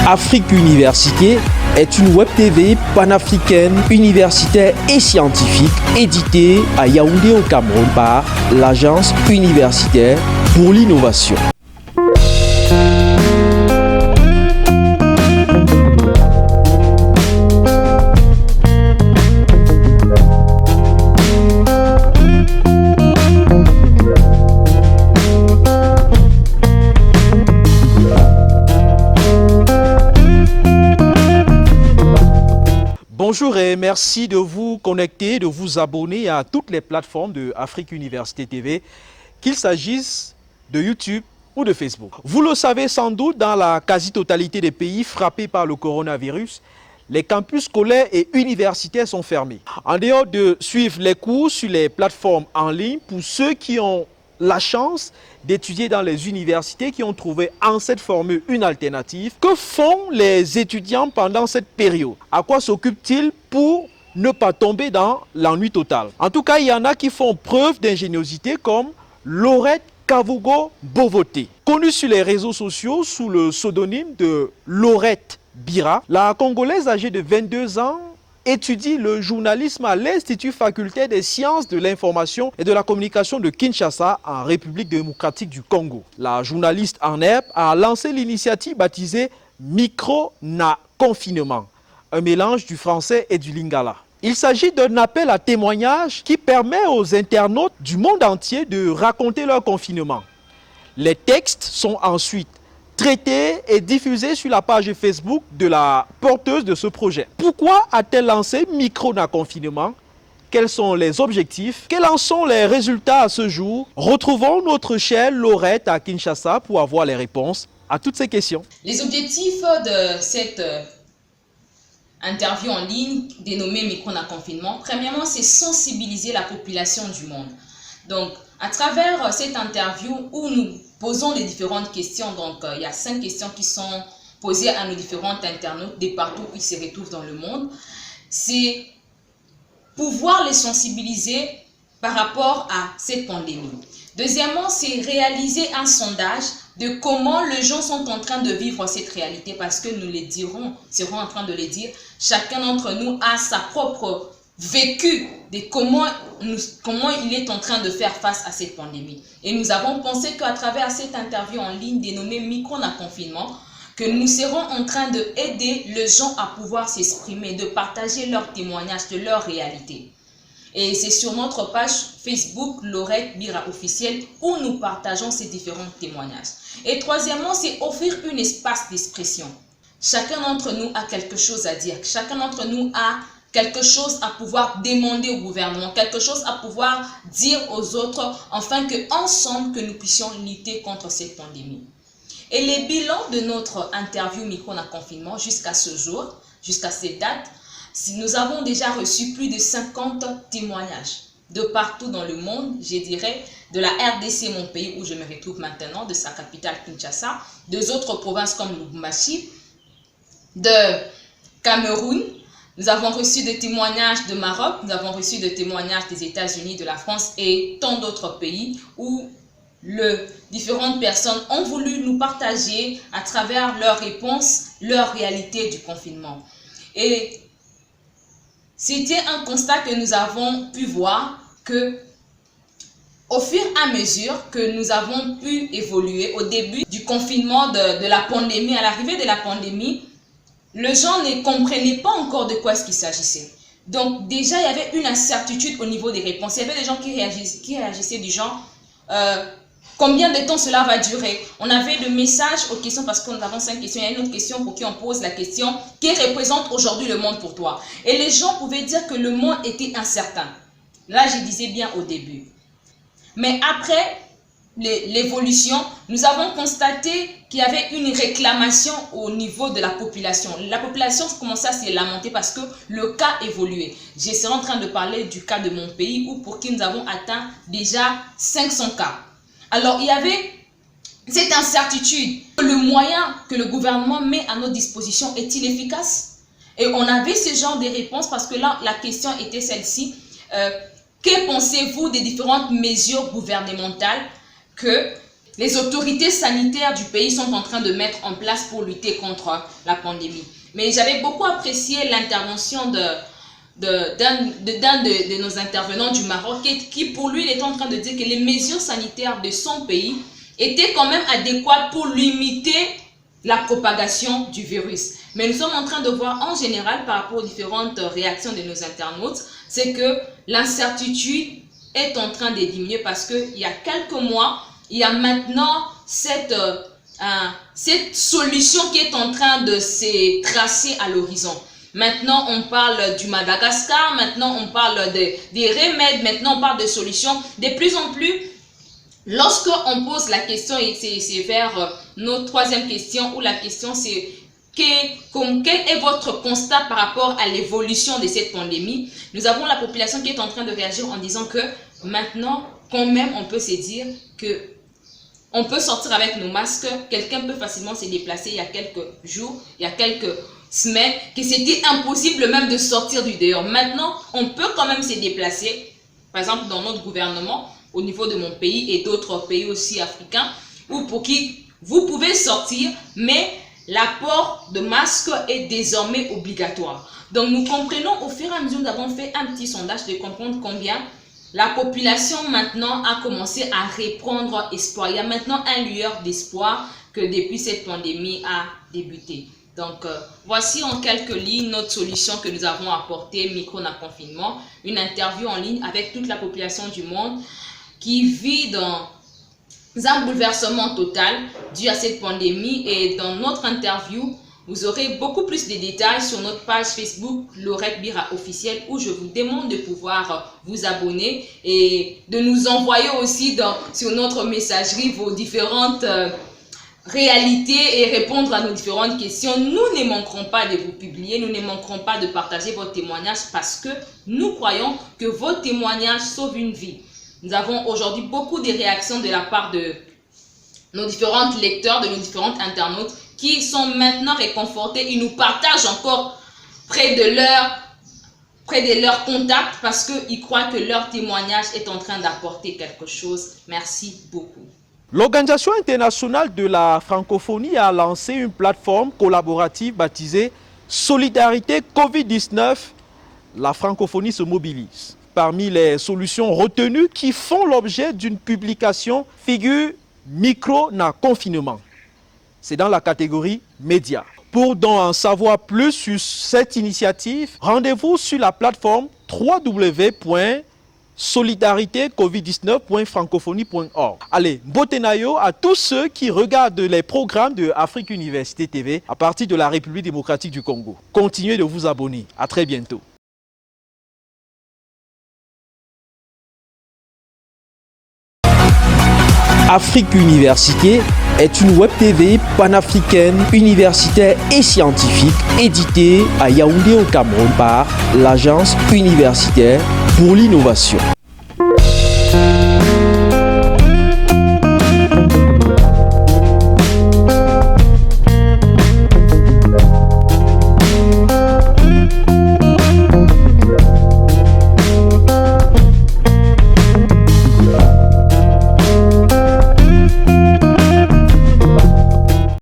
Afrique Université est une web TV panafricaine, universitaire et scientifique éditée à Yaoundé au Cameroun par l'Agence universitaire pour l'innovation. Bonjour et merci de vous connecter, de vous abonner à toutes les plateformes de Afrique Université TV, qu'il s'agisse de YouTube ou de Facebook. Vous le savez sans doute, dans la quasi-totalité des pays frappés par le coronavirus, les campus scolaires et universitaires sont fermés. En dehors de suivre les cours sur les plateformes en ligne, pour ceux qui ont la chance d'étudier dans les universités, qui ont trouvé en cette formule une alternative, que font les étudiants pendant cette période? À quoi s'occupent-ils pour ne pas tomber dans l'ennui total? En tout cas, il y en a qui font preuve d'ingéniosité comme Laurette Kavugo Bovoté. Connue sur les réseaux sociaux sous le pseudonyme de Laurette Bira, la Congolaise âgée de 22 ans étudie le journalisme à l'Institut facultaire des sciences de l'information et de la communication de Kinshasa en République démocratique du Congo. La journaliste en herbe a lancé l'initiative baptisée Micro na confinement, un mélange du français et du lingala. Il s'agit d'un appel à témoignage qui permet aux internautes du monde entier de raconter leur confinement. Les textes sont ensuite traité et diffusé sur la page Facebook de la porteuse de ce projet. Pourquoi a-t-elle lancé Micro na confinement? Quels sont les objectifs? Quels en sont les résultats à ce jour? Retrouvons notre chère Laurette à Kinshasa pour avoir les réponses à toutes ces questions. Les objectifs de cette interview en ligne dénommée Micro na confinement, premièrement, c'est sensibiliser la population du monde. Donc, à travers cette interview où nous posons les différentes questions, donc il y a 5 questions qui sont posées à nos différents internautes de partout où ils se retrouvent dans le monde, c'est pouvoir les sensibiliser par rapport à cette pandémie. Deuxièmement, c'est réaliser un sondage de comment les gens sont en train de vivre cette réalité, parce que nous serons en train de le dire, chacun d'entre nous a sa propre vécu de comment il est en train de faire face à cette pandémie. Et nous avons pensé qu'à travers cette interview en ligne dénommée Micro na confinement, que nous serons en train d'aider les gens à pouvoir s'exprimer, de partager leurs témoignages de leur réalité. Et c'est sur notre page Facebook Laurette Bira officielle où nous partageons ces différents témoignages. Et troisièmement, c'est offrir un espace d'expression. Chacun d'entre nous a quelque chose à dire. Chacun d'entre nous a quelque chose à pouvoir demander au gouvernement, quelque chose à pouvoir dire aux autres, afin qu'ensemble, que nous puissions lutter contre cette pandémie. Et les bilans de notre interview Micro na confinement jusqu'à ce jour, jusqu'à cette date, nous avons déjà reçu plus de 50 témoignages de partout dans le monde, je dirais, de la RDC, mon pays où je me retrouve maintenant, de sa capitale Kinshasa, des autres provinces comme Lubumbashi, de Cameroun. Nous avons reçu des témoignages de Maroc, nous avons reçu des témoignages des États-Unis, de la France et tant d'autres pays où différentes personnes ont voulu nous partager à travers leurs réponses, leur réalité du confinement. Et c'était un constat que nous avons pu voir que au fur et à mesure que nous avons pu évoluer au début du confinement de la pandémie, à l'arrivée de la pandémie, les gens ne comprenaient pas encore de quoi est-ce qu'il s'agissait. Donc déjà, il y avait une incertitude au niveau des réponses. Il y avait des gens qui réagissaient du genre combien de temps cela va durer? On avait le message aux questions, parce que nous avons 5 questions. Il y a une autre question pour qui on pose la question qui représente aujourd'hui le monde pour toi? Et les gens pouvaient dire que le monde était incertain. Là, je disais bien au début. Mais après l'évolution, nous avons constaté qu'il y avait une réclamation au niveau de la population. La population commençait à se lamenter parce que le cas évoluait. Je serai en train de parler du cas de mon pays où pour qui nous avons atteint déjà 500 cas. Alors, il y avait cette incertitude. Le moyen que le gouvernement met à notre disposition est-il efficace? Et on avait ce genre de réponses parce que là, la question était celle-ci. Que pensez-vous des différentes mesures gouvernementales que les autorités sanitaires du pays sont en train de mettre en place pour lutter contre la pandémie. Mais j'avais beaucoup apprécié l'intervention d'un de nos intervenants du Maroc qui pour lui, il était en train de dire que les mesures sanitaires de son pays étaient quand même adéquates pour limiter la propagation du virus. Mais nous sommes en train de voir en général par rapport aux différentes réactions de nos internautes, c'est que l'incertitude est en train de diminuer parce qu'il y a quelques mois, il y a maintenant cette solution qui est en train de se tracer à l'horizon. Maintenant, on parle du Madagascar, maintenant on parle des remèdes, maintenant on parle de solutions. De plus en plus, lorsqu'on pose la question, et c'est vers notre troisième question, où la question c'est quel est votre constat par rapport à l'évolution de cette pandémie? Nous avons la population qui est en train de réagir en disant que maintenant, quand même, on peut se dire que on peut sortir avec nos masques, quelqu'un peut facilement se déplacer il y a quelques jours, il y a quelques semaines, que c'était impossible même de sortir du dehors. Maintenant, on peut quand même se déplacer, par exemple dans notre gouvernement, au niveau de mon pays et d'autres pays aussi africains, ou pour qui vous pouvez sortir, mais l'apport de masques est désormais obligatoire. Donc nous comprenons au fur et à mesure, nous avons fait un petit sondage de comprendre combien la population maintenant a commencé à reprendre espoir. Il y a maintenant un lueur d'espoir que depuis cette pandémie a débuté. Donc voici en quelques lignes notre solution que nous avons apportée, micro-confinement, une interview en ligne avec toute la population du monde qui vit dans un bouleversement total dû à cette pandémie. Et dans notre interview, vous aurez beaucoup plus de détails sur notre page Facebook Laurette Bira officielle, où je vous demande de pouvoir vous abonner et de nous envoyer aussi sur notre messagerie vos différentes réalités et répondre à nos différentes questions. Nous ne manquerons pas de vous publier, nous ne manquerons pas de partager vos témoignages parce que nous croyons que vos témoignages sauvent une vie. Nous avons aujourd'hui beaucoup de réactions de la part de nos différents lecteurs, de nos différents internautes qui sont maintenant réconfortés. Ils nous partagent encore près de leur contact parce qu'ils croient que leur témoignage est en train d'apporter quelque chose. Merci beaucoup. L'Organisation internationale de la francophonie a lancé une plateforme collaborative baptisée Solidarité Covid-19. La francophonie se mobilise. Parmi les solutions retenues qui font l'objet d'une publication figure micro-confinement. C'est dans la catégorie médias. Pour en savoir plus sur cette initiative, rendez-vous sur la plateforme www.solidaritécovid19.francophonie.org. Allez, Mbotenayo à tous ceux qui regardent les programmes de Afrique Université TV à partir de la République démocratique du Congo. Continuez de vous abonner. À très bientôt. Afrique Université est une web TV panafricaine, universitaire et scientifique éditée à Yaoundé au Cameroun par l'Agence universitaire pour l'innovation.